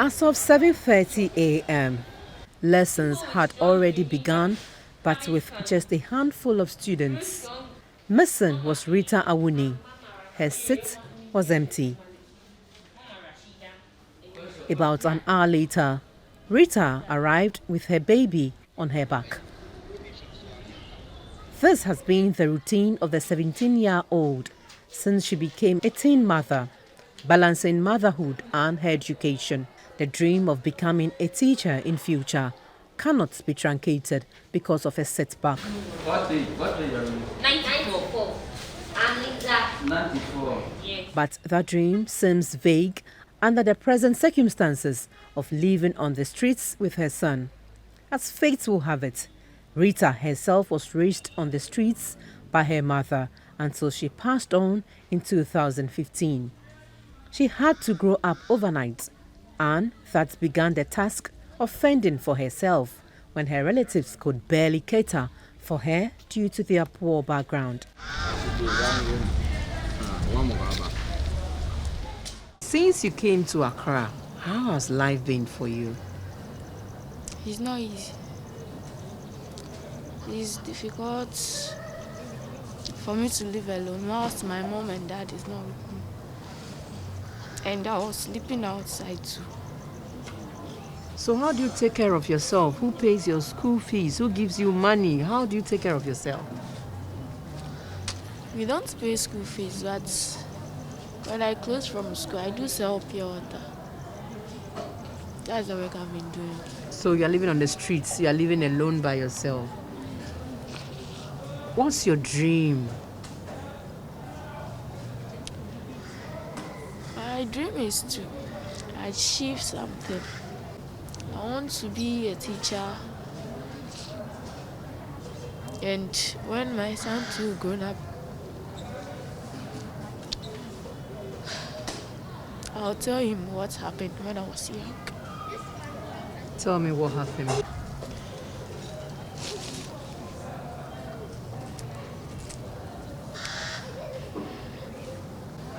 As of 7:30 a.m., lessons had already begun, but with just a handful of students. Missing was Rita Awuni. Her seat was empty. About an hour later, Rita arrived with her baby on her back. This has been the routine of the 17-year-old since she became a teen mother, balancing motherhood and her education. The dream of becoming a teacher in future cannot be truncated because of a setback. What day are you? 94. I'm Lisa. 94. Yes. But that dream seems vague under the present circumstances of living on the streets with her son. As fate will have it, Rita herself was raised on the streets by her mother until she passed on in 2015. She had to grow up overnight, and that began the task of fending for herself when her relatives could barely cater for her due to their poor background. Since you came to Accra, how has life been for you? It's not easy. It's difficult for me to live alone whilst my mom and dad is not with me. And I was sleeping outside too. So how do you take care of yourself? Who pays your school fees? Who gives you money? How do you take care of yourself? We don't pay school fees, but when I close from school, I do sell pure water. That's the work I've been doing. So you're living on the streets, you're living alone by yourself. What's your dream? My dream is to achieve something. I want to be a teacher. And when my son too grown up, I'll tell him what happened when I was young. Tell me what happened.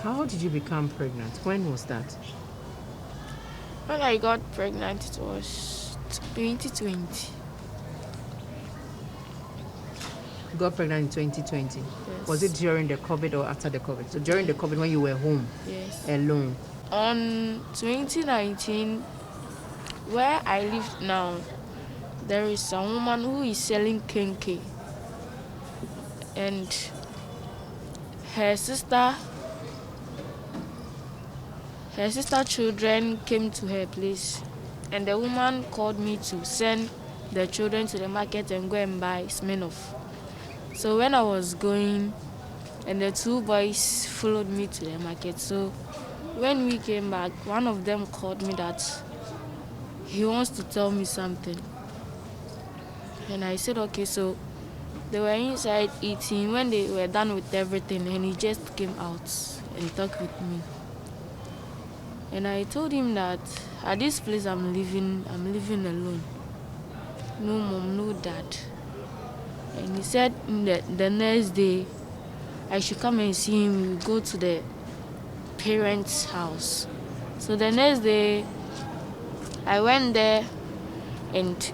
How did you become pregnant? When was that? When I got pregnant, it was 2020. You got pregnant in 2020? Yes. Was it during the COVID or after the COVID? So during the COVID when you were home, Yes. alone. On 2019, where I live now, there is a woman who is selling kenke. And her sister children came to her place, and the woman called me to send the children to the market and go and buy Smirnoff. So when I was going, and the two boys followed me to the market. So when we came back, one of them called me that he wants to tell me something. And I said, okay. So they were inside eating. When they were done with everything, and he just came out and talked with me. And I told him that at this place I'm living alone. No mom, no dad. And he said the next day I should come and see him. We go to the parents' house. So the next day I went there, and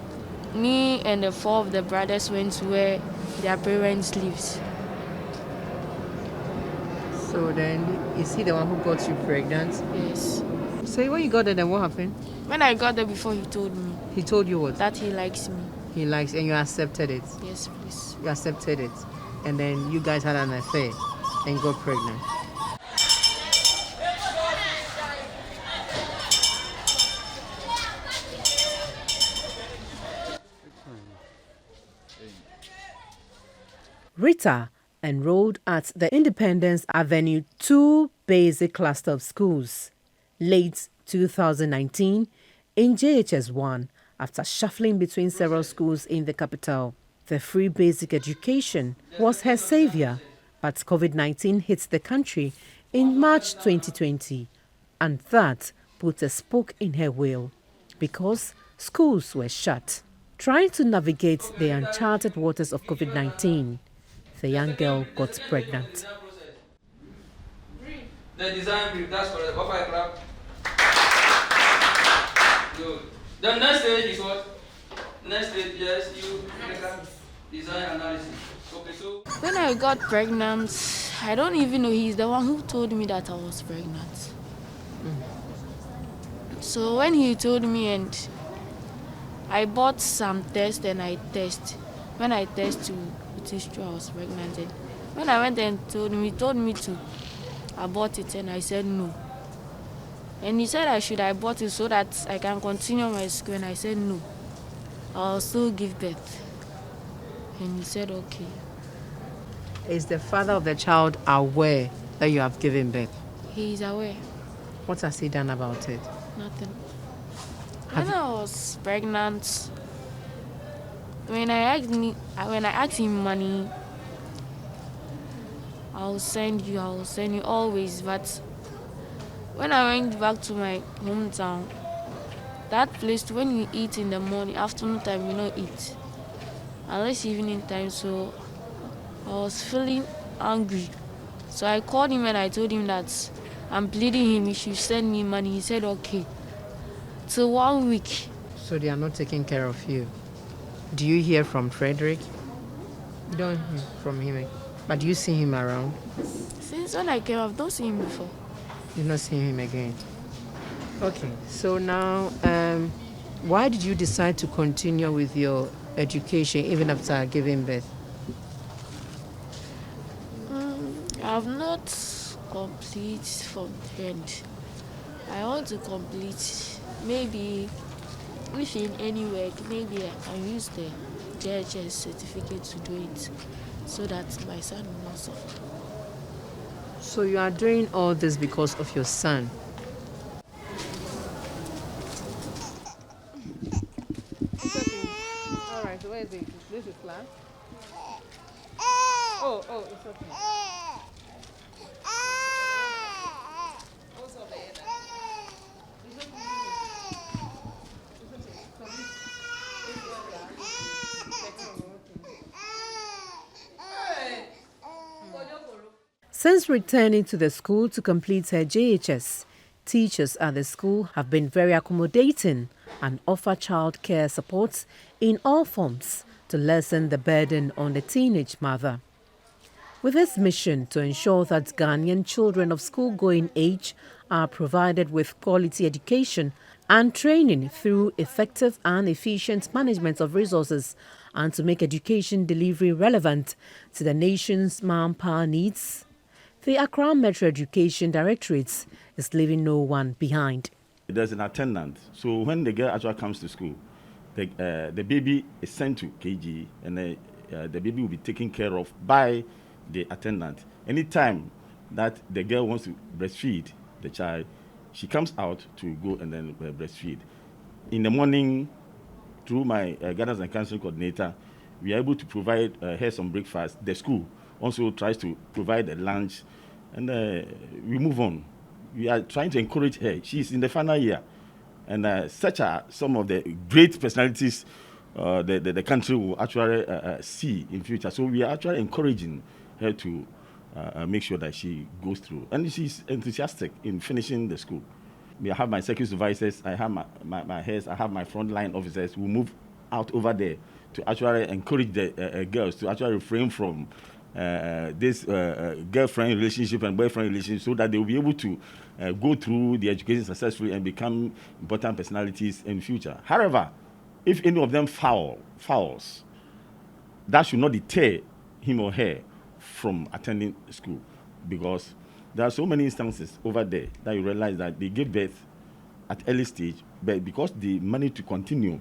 me and the four of the brothers went to where their parents lives. So then, is he the one who got you pregnant? Yes. So when you got there, then what happened? When I got there before, he told me He told you what? that he likes me. He likes, and you accepted it. Yes, please. You accepted it. And then you guys had an affair and got pregnant. Rita enrolled at the Independence Avenue 2 Basic Cluster of Schools late 2019 in JHS 1 after shuffling between several schools in the capital. The free basic education was her savior, but COVID-19 hit the country in March 2020, and that put a spoke in her wheel because schools were shut. Trying to navigate the uncharted waters of COVID-19, the young girl got pregnant. The design brief, that's correct. The next stage is what? Next stage, yes, you Analysis. design analysis. Okay, so When I got pregnant, I don't even know he's the one who told me that I was pregnant. So when he told me, and I bought some tests and I test. When I test it is true I was pregnant. And when I went and he told me to abort it, and I said no. And he said I should abort it so that I can continue my school, and I said no. I'll still give birth. And he said okay. Is the father of the child aware that you have given birth? He is aware. What has he done about it? Nothing. Have When I was pregnant, when I asked him money, I'll send you always. But when I went back to my hometown, that place when you eat in the morning, afternoon time you don't eat. Unless evening time, so I was feeling angry. So I called him and I told him that I'm pleading him he should send me money. He said okay. Till 1 week. So they are not taking care of you. Do you hear from Frederick? You don't hear from him, but do you see him around? Since when I came, I've not seen him before. You've not seen him again. Okay, so now, why did you decide to continue with your education even after giving birth? I've not complete from the end. I want to complete. Maybe if in any work, maybe I can use the JHS certificate to do it, so that my son will not suffer. So you are doing all this because of your son. All right, so where is it? This is class. Oh, it's okay. Since returning to the school to complete her JHS, teachers at the school have been very accommodating and offer childcare supports in all forms to lessen the burden on the teenage mother. With this mission to ensure that Ghanaian children of school-going age are provided with quality education and training through effective and efficient management of resources, and to make education delivery relevant to the nation's manpower needs, the Accra Metro Education Directorate is leaving no one behind. There's an attendant. So when the girl actually comes to school, the baby is sent to KG, and the baby will be taken care of by the attendant. Anytime that the girl wants to breastfeed the child, she comes out to go and then breastfeed. In the morning, through my guidance and counseling coordinator, we are able to provide her some breakfast. The school also tries to provide a lunch, and we move on. We are trying to encourage her. She's in the final year, and such are some of the great personalities the country will actually see in future. So we are actually encouraging her to make sure that she goes through. And she's enthusiastic in finishing the school. I have my security supervisors, I have my heads, I have my frontline officers who move out over there to actually encourage the girls to actually refrain from this girlfriend relationship and boyfriend relationship, so that they will be able to go through the education successfully and become important personalities in the future. However, if any of them fouls, that should not deter him or her from attending school, because there are so many instances over there that you realize that they give birth at early stage, but because they manage to continue,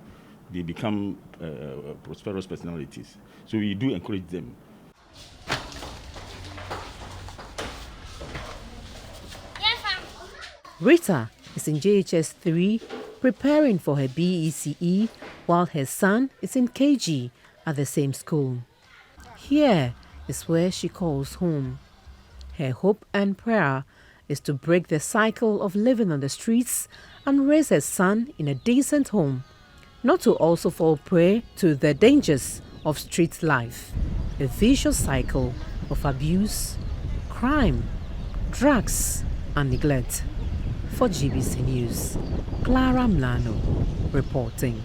they become prosperous personalities. So we do encourage them. Rita is in JHS 3 preparing for her BECE, while her son is in KG at the same school. Here is where she calls home. Her hope and prayer is to break the cycle of living on the streets and raise her son in a decent home, not to also fall prey to the dangers of street life, a vicious cycle of abuse, crime, drugs, and neglect. For GBC News, Clara Mlano reporting.